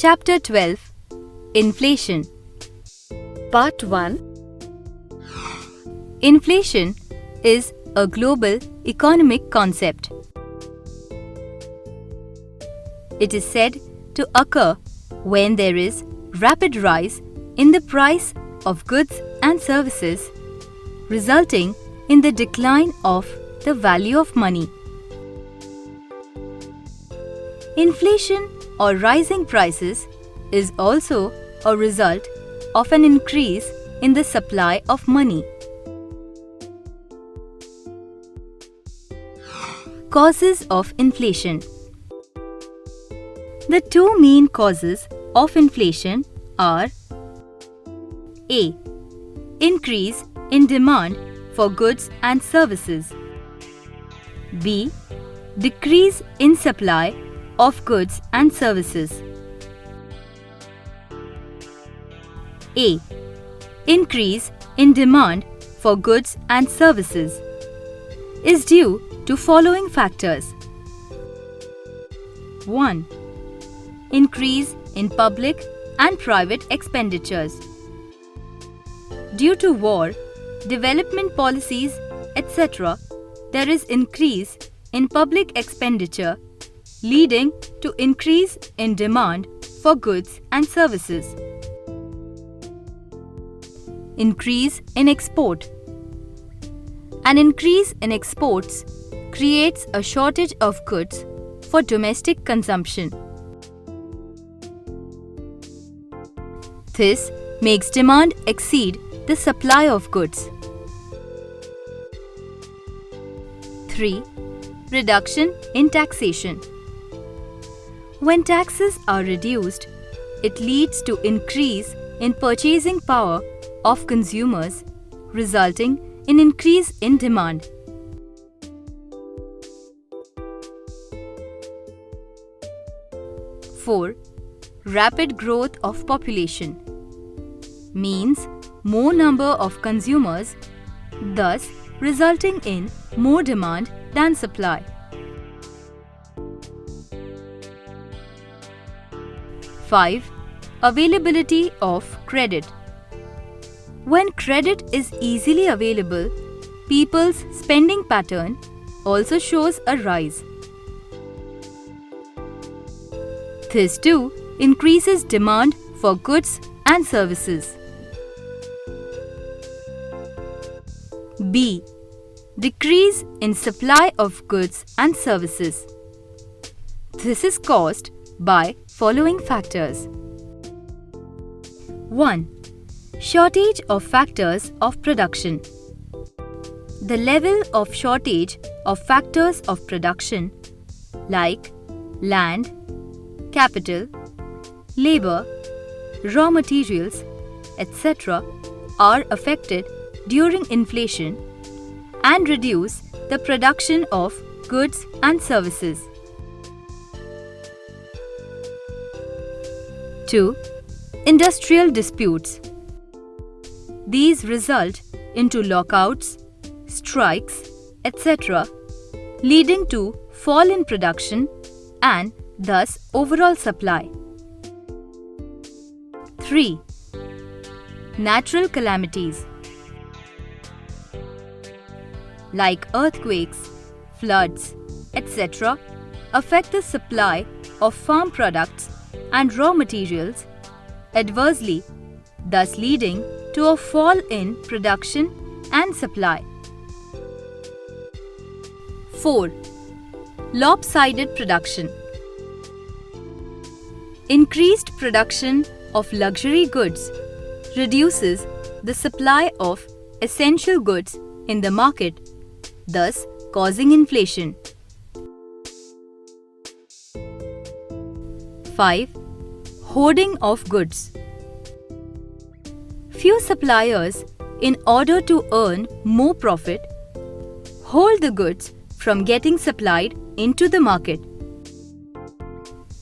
Chapter 12 Inflation. Part 1. Inflation is a global economic concept. It is said to occur when there is rapid rise in the price of goods and services, resulting in the decline of the value of money. Inflation or rising prices is also a result of an increase in the supply of money. Causes of inflation. The two main causes of inflation are A. Increase in demand for goods and services. B. Decrease in supply of goods and services. A. Increase in demand for goods and services is due to following factors. 1. Increase in public and private expenditures. Due to war, development policies, etc., there is increase in public expenditure, leading to increase in demand for goods and services. Increase in export. An increase in exports creates a shortage of goods for domestic consumption. This makes demand exceed the supply of goods. 3. Reduction in taxation. When taxes are reduced, it leads to increase in purchasing power of consumers, resulting in increase in demand. 4. Rapid growth of population means more number of consumers, thus resulting in more demand than supply. 5. Availability of credit. When credit is easily available, people's spending pattern also shows a rise. This too increases demand for goods and services. B. Decrease in supply of goods and services. This is caused by following factors. 1. Shortage of factors of production. The level of shortage of factors of production like land, capital, labor, raw materials, etc. are affected during inflation and reduce the production of goods and services. 2. Industrial disputes. These result into lockouts, strikes, etc., leading to fall in production and thus overall supply. 3. Natural calamities like earthquakes, floods, etc. affect the supply of farm products and raw materials adversely, thus leading to a fall in production and supply. 4. Lopsided production. Increased production of luxury goods reduces the supply of essential goods in the market, thus causing inflation. 5. Hoarding of goods. Few suppliers, in order to earn more profit, hold the goods from getting supplied into the market.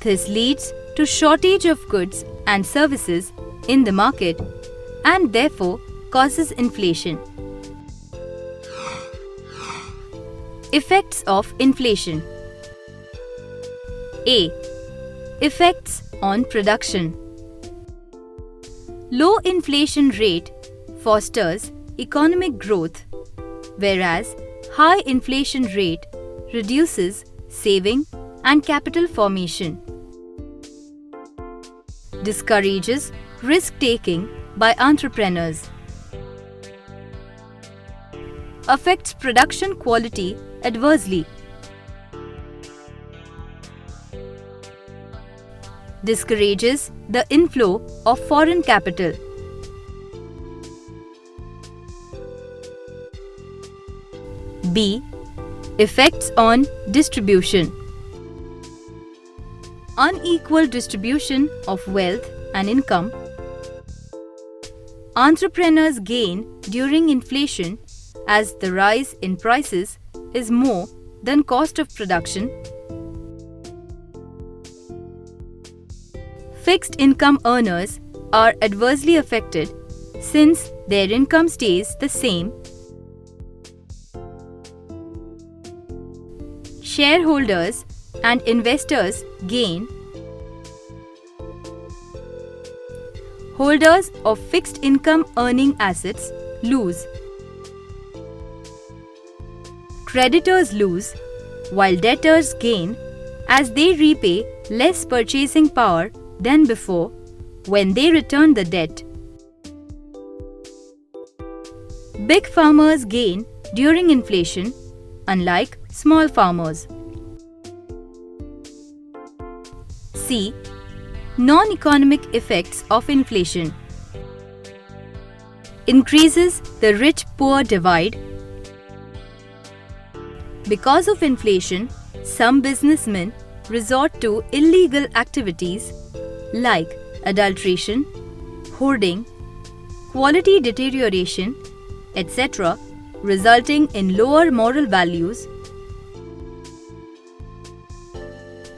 This leads to shortage of goods and services in the market and therefore causes inflation. Effects of inflation. A. Effects on production. Low inflation rate fosters economic growth, whereas high inflation rate reduces saving and capital formation. Discourages risk-taking by entrepreneurs. Affects production quality adversely. Discourages the inflow of foreign capital. B. Effects on distribution. Unequal distribution of wealth and income. Entrepreneurs gain during inflation as the rise in prices is more than cost of production. Fixed income earners are adversely affected since their income stays the same. Shareholders and investors gain. Holders of fixed income earning assets lose. Creditors lose, while debtors gain as they repay less purchasing power than before when they return the debt. Big farmers gain during inflation, unlike small farmers. C. Non-economic effects of inflation. Increases the rich-poor divide. Because of inflation, some businessmen resort to illegal activities like adulteration, hoarding, quality deterioration, etc., resulting in lower moral values,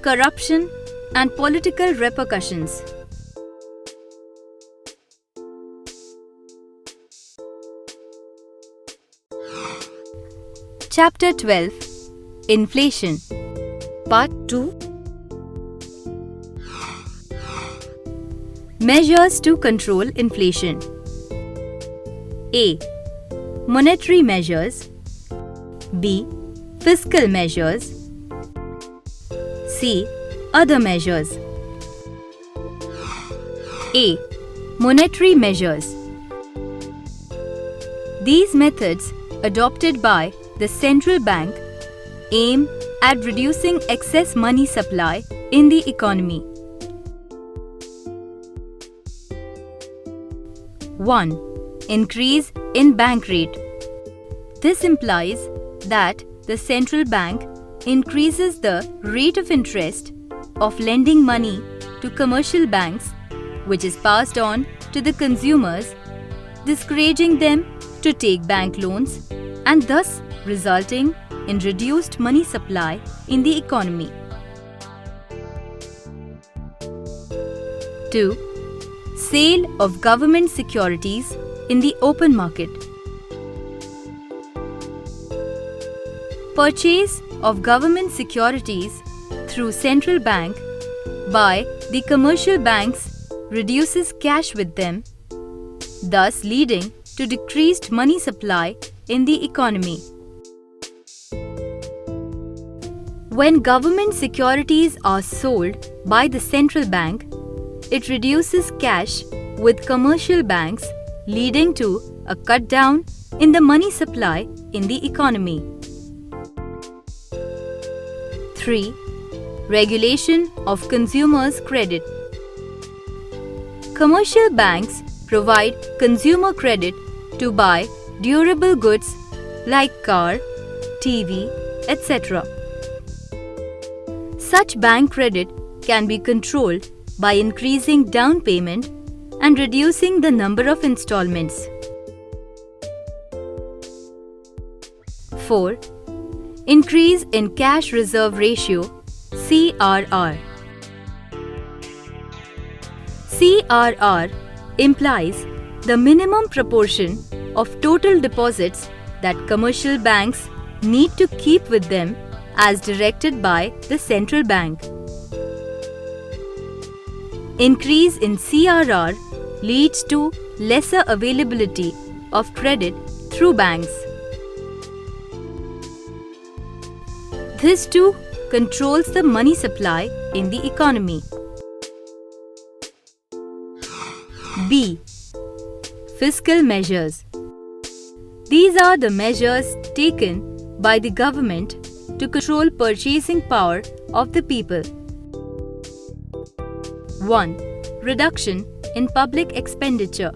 corruption, and political repercussions. Chapter 12. Inflation. Part 2. Measures to control inflation. A. Monetary measures. B. Fiscal measures. C. Other measures. A. Monetary measures. These methods, adopted by the central bank, aim at reducing excess money supply in the economy. 1. Increase in bank rate. This implies that the central bank increases the rate of interest of lending money to commercial banks, which is passed on to the consumers, discouraging them to take bank loans and thus resulting in reduced money supply in the economy. 2. Sale of government securities in the open market. Purchase of government securities through central bank by the commercial banks reduces cash with them, thus leading to decreased money supply in the economy. When government securities are sold by the central bank, it reduces cash with commercial banks, leading to a cut down in the money supply in the economy. 3. Regulation of consumers' credit. Commercial banks provide consumer credit to buy durable goods like car, TV, etc. Such bank credit can be controlled by increasing down payment and reducing the number of installments. 4. Increase in cash reserve ratio (CRR). CRR implies the minimum proportion of total deposits that commercial banks need to keep with them as directed by the central bank. increase in CRR leads to lesser availability of credit through banks. This too controls the money supply in the economy. B. Fiscal measures. These are the measures taken by the government to control purchasing power of the people. 1. Reduction in public expenditure.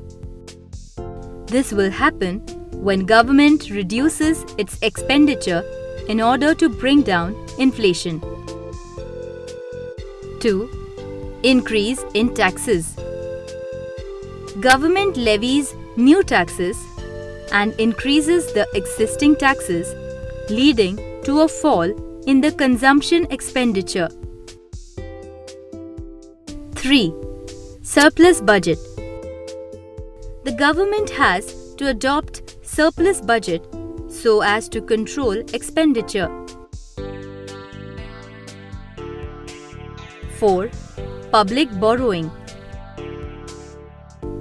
This will happen when government reduces its expenditure in order to bring down inflation. 2. Increase in taxes. Government levies new taxes and increases the existing taxes, leading to a fall in the consumption expenditure. 3. Surplus budget. The government has to adopt surplus budget so as to control expenditure. 4. Public borrowing.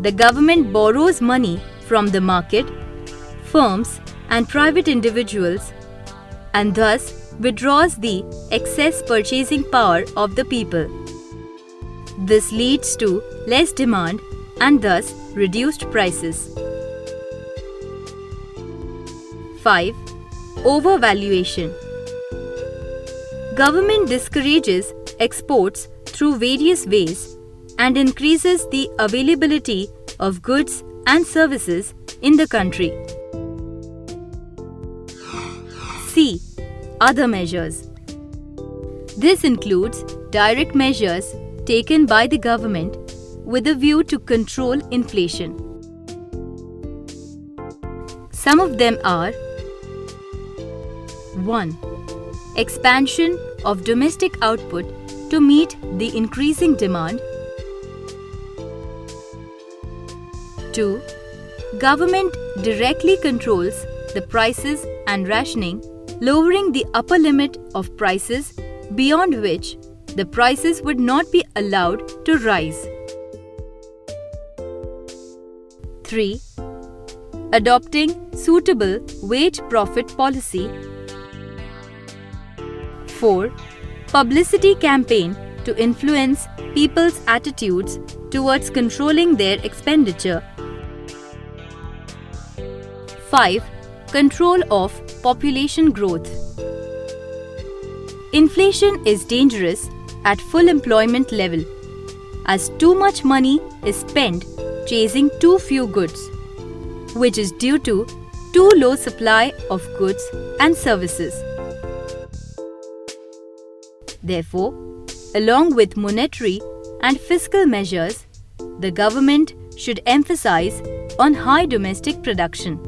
The government borrows money from the market, firms and private individuals and thus withdraws the excess purchasing power of the people. This leads to less demand and thus reduced prices. 5. Overvaluation. Government discourages exports through various ways and increases the availability of goods and services in the country. C. Other measures. This includes direct measures taken by the government with a view to control inflation. Some of them are: 1. Expansion of domestic output to meet the increasing demand. 2. Government directly controls the prices and rationing, lowering the upper limit of prices beyond which the prices would not be allowed to rise. 3. Adopting suitable wage profit policy. 4. Publicity campaign to influence people's attitudes towards controlling their expenditure. 5. Control of population growth. Inflation is dangerous at full employment level, as too much money is spent chasing too few goods, which is due to too low supply of goods and services. Therefore, along with monetary and fiscal measures, the government should emphasize on high domestic production.